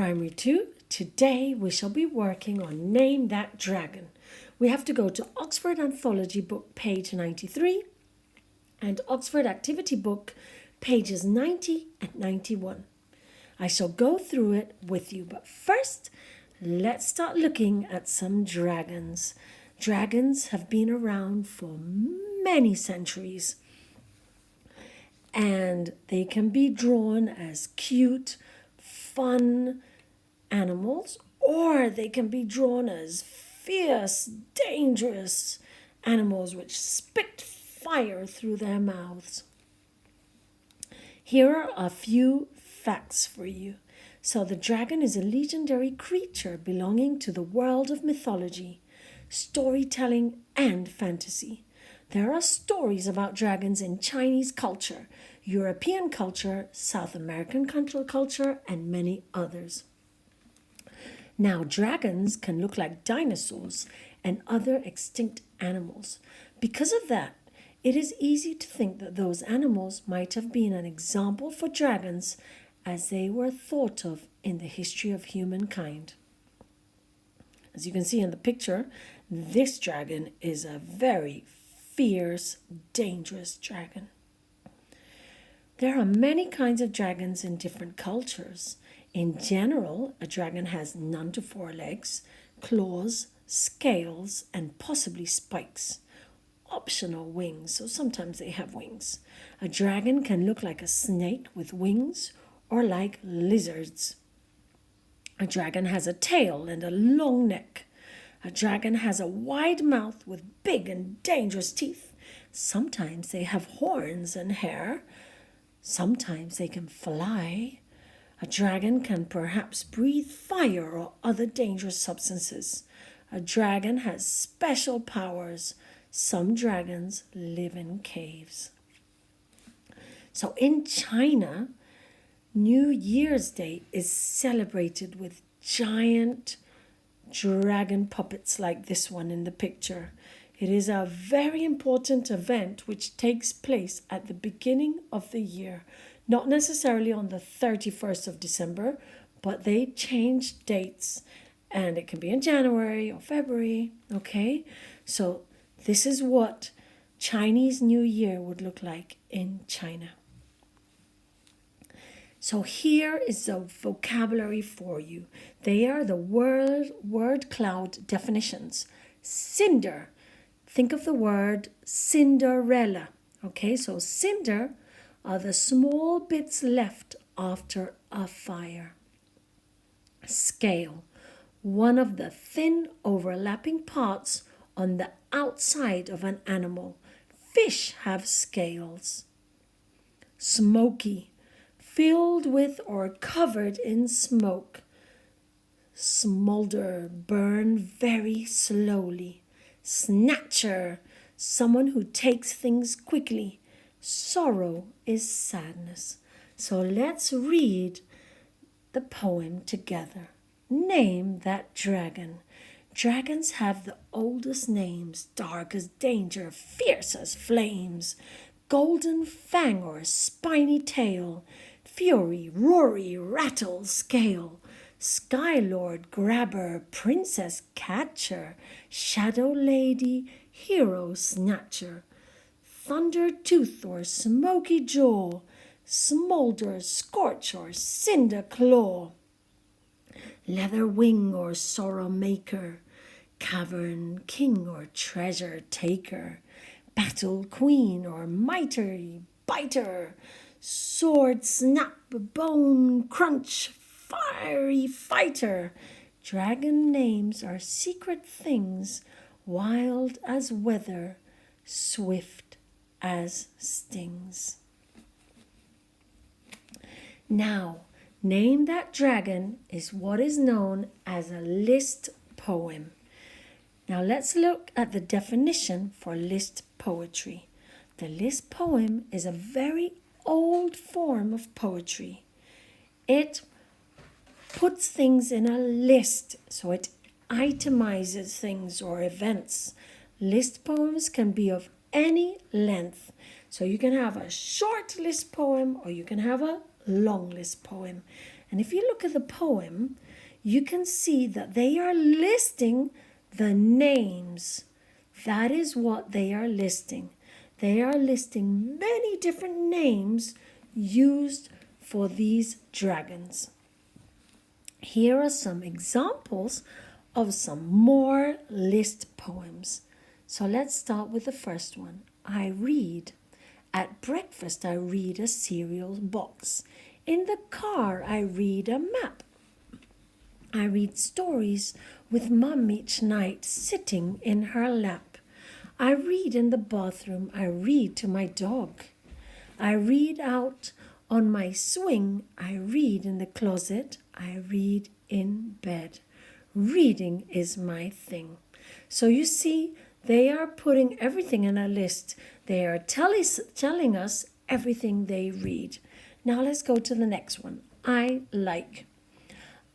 Primary 2. Today we shall be working on Name That Dragon. We have to go to Oxford Anthology Book, page 93, and Oxford Activity Book, pages 90 and 91. I shall go through it with you, but first, let's start looking at some dragons. Dragons have been around for many centuries, and they can be drawn as cute, fun animals, or they can be drawn as fierce, dangerous animals which spit fire through their mouths. Here are a few facts for you. So the dragon is a legendary creature belonging to the world of mythology, storytelling, and fantasy. There are stories about dragons in Chinese culture, European culture, South American culture, and many others. Now, dragons can look like dinosaurs and other extinct animals. Because of that, it is easy to think that those animals might have been an example for dragons as they were thought of in the history of humankind. As you can see in the picture, this dragon is a very fierce, dangerous dragon. There are many kinds of dragons in different cultures. In general, a dragon has none to four legs, claws, scales, and possibly spikes. Optional wings, so sometimes they have wings. A dragon can look like a snake with wings or like lizards. A dragon has a tail and a long neck. A dragon has a wide mouth with big and dangerous teeth. Sometimes they have horns and hair. Sometimes they can fly. A dragon can perhaps breathe fire or other dangerous substances. A dragon has special powers. Some dragons live in caves. So in China, New Year's Day is celebrated with giant dragon puppets like this one in the picture. It is a very important event which takes place at the beginning of the year. Not necessarily on the 31st of December, but they change dates, and it can be in January or February, okay? So this is what Chinese New Year would look like in China. So here is the vocabulary for you. They are the word cloud definitions. Cinder. Think of the word Cinderella. Okay, so cinder are the small bits left after a fire. Scale. One of the thin overlapping parts on the outside of an animal. Fish have scales. Smoky. Filled with or covered in smoke. Smolder, burn very slowly. Snatcher, someone who takes things quickly. Sorrow is sadness. So let's read the poem together. Name that dragon. Dragons have the oldest names, dark as danger, fierce as flames. Golden fang or spiny tail, fury, rory, rattle, scale, sky lord, grabber, princess catcher, shadow lady, hero snatcher, thunder tooth or smoky jaw, smolder, scorch or cinder claw, leather wing or sorrow maker, cavern king or treasure taker, battle queen or mighty biter, sword snap, bone crunch, fiery fighter. Dragon names are secret things, wild as weather, swift as stings. Now, Name That Dragon is what is known as a list poem. Now let's look at the definition for list poetry. The list poem is a very old form of poetry. It puts things in a list, so it itemizes things or events. List poems can be of any length. So you can have a short list poem or you can have a long list poem. And if you look at the poem, you can see that they are listing the names. That is what they are listing. They are listing many different names used for these dragons. Here are some examples of some more list poems. So let's start with the first one. I read. At breakfast, I read a cereal box. In the car, I read a map. I read stories with Mum each night, sitting in her lap. I read in the bathroom. I read to my dog. I read out on my swing. I read in the closet. I read in bed. Reading is my thing. So you see, they are putting everything in a list. They are telling us everything they read. Now let's go to the next one. I like.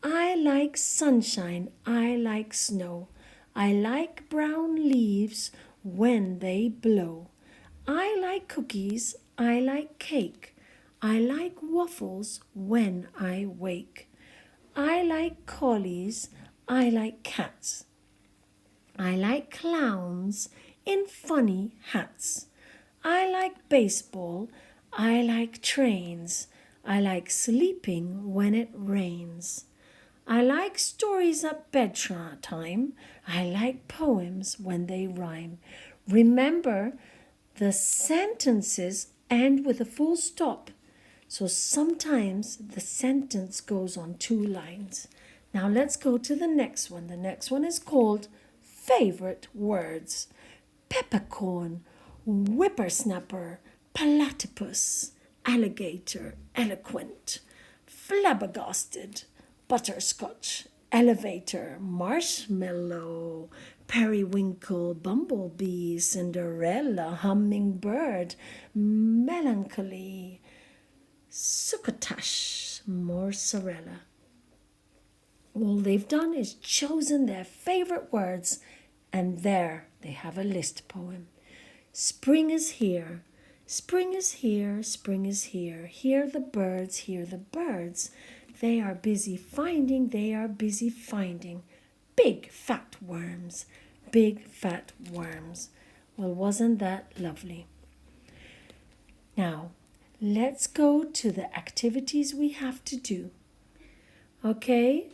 I like sunshine. I like snow. I like brown leaves when they blow. I like cookies. I like cake. I like waffles when I wake. I like collies. I like cats. I like clowns in funny hats. I like baseball. I like trains. I like sleeping when it rains. I like stories at bedtime. I like poems when they rhyme. Remember, the sentences end with a full stop. So sometimes the sentence goes on 2 lines. Now let's go to the next one. The next one is called Favorite Words. Peppercorn, whippersnapper, platypus, alligator, eloquent, flabbergasted, butterscotch, elevator, marshmallow, periwinkle, bumblebee, Cinderella, hummingbird, melancholy, succotash, mozzarella. All they've done is chosen their favorite words, and there they have a list poem. Spring is here. Spring is here. Spring is here. Hear the birds. Hear the birds. They are busy finding. They are busy finding. Big fat worms. Big fat worms. Well, wasn't that lovely? Now, let's go to the activities we have to do. Okay?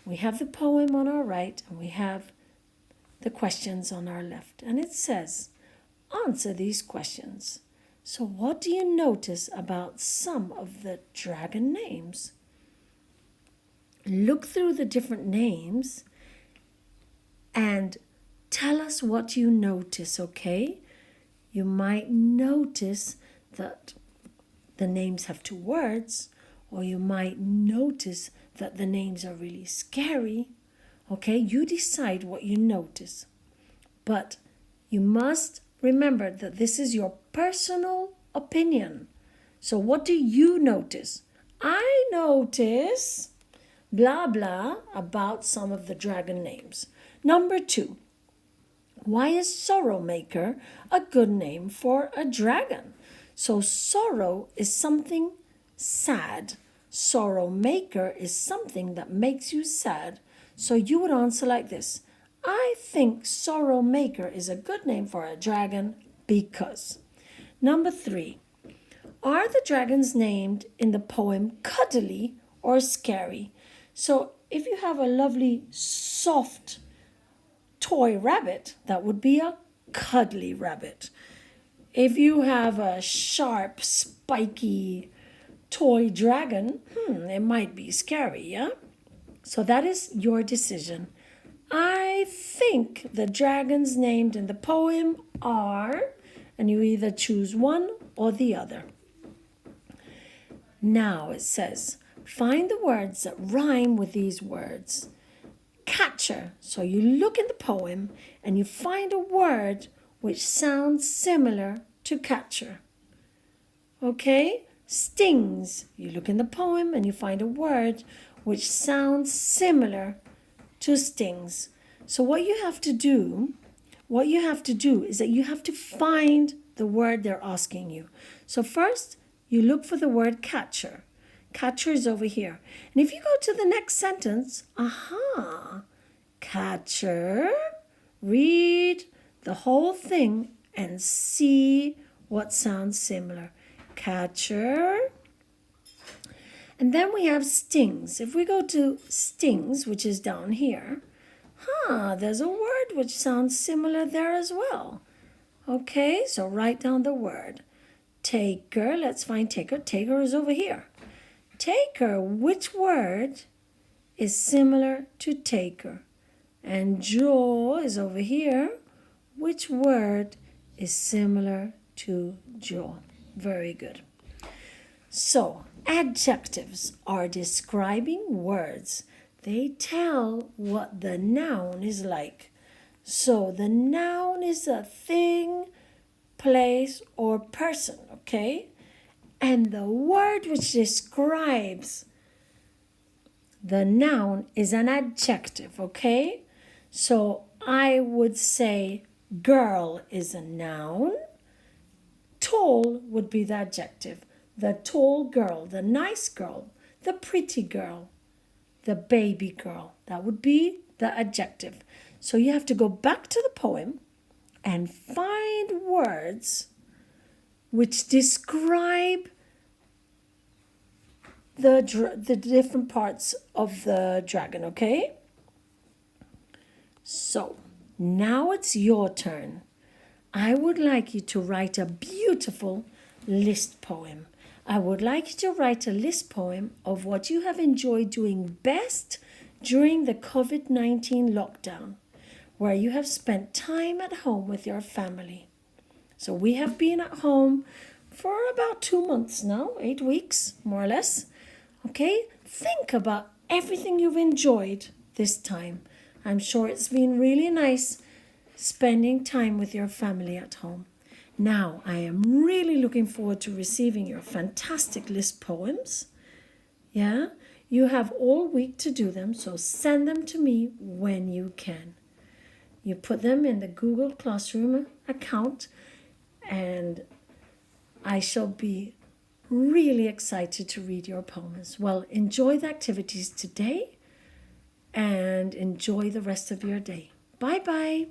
We have the poem on our right and we have the questions on our left. And it says, answer these questions. So what do you notice about some of the dragon names? Look through the different names and tell us what you notice, okay? You might notice that the names have 2 words, or you might notice that the names are really scary. Okay, you decide what you notice. But you must remember that this is your personal opinion. So what do you notice? I notice blah blah about some of the dragon names. Number 2. Why is Sorrow Maker a good name for a dragon? So sorrow is something sad. Sorrow Maker is something that makes you sad. So you would answer like this. I think Sorrow Maker is a good name for a dragon because. Number 3. Are the dragons named in the poem cuddly or scary? So if you have a lovely soft toy rabbit, that would be a cuddly rabbit. If you have a sharp, spiky toy dragon, it might be scary, yeah? So that is your decision. I think the dragons named in the poem are, and you either choose one or the other. Now it says, find the words that rhyme with these words. Catcher. So you look in the poem and you find a word which sounds similar to catcher. Okay? Stings. You look in the poem and you find a word which sounds similar to stings. So what you have to do is that you have to find the word they're asking you. So first, you look for the word catcher. Catcher is over here. And if you go to the next sentence, catcher, read the whole thing and see what sounds similar. Catcher. And then we have stings. If we go to stings, which is down here, there's a word which sounds similar there as well. Okay, so write down the word. Taker, let's find taker. Taker is over here. Taker, which word is similar to taker? And jaw is over here. Which word is similar to jaw? Very good. So, adjectives are describing words. They tell what the noun is like. So, the noun is a thing, place, or person, okay? And the word which describes the noun is an adjective, okay? So, I would say girl is a noun. Tall would be the adjective. The tall girl, the nice girl, the pretty girl, the baby girl. That would be the adjective. So you have to go back to the poem and find words which describe the different parts of the dragon, okay? So now it's your turn. I would like you to write a beautiful list poem. I would like you to write a list poem of what you have enjoyed doing best during the COVID-19 lockdown, where you have spent time at home with your family. So we have been at home for about 2 months now, 8 weeks, more or less. Okay, think about everything you've enjoyed this time. I'm sure it's been really nice spending time with your family at home. Now, I am really looking forward to receiving your fantastic list poems. Yeah, you have all week to do them, so send them to me when you can. You put them in the Google Classroom account, and I shall be really excited to read your poems. Well, enjoy the activities today and enjoy the rest of your day. Bye-bye.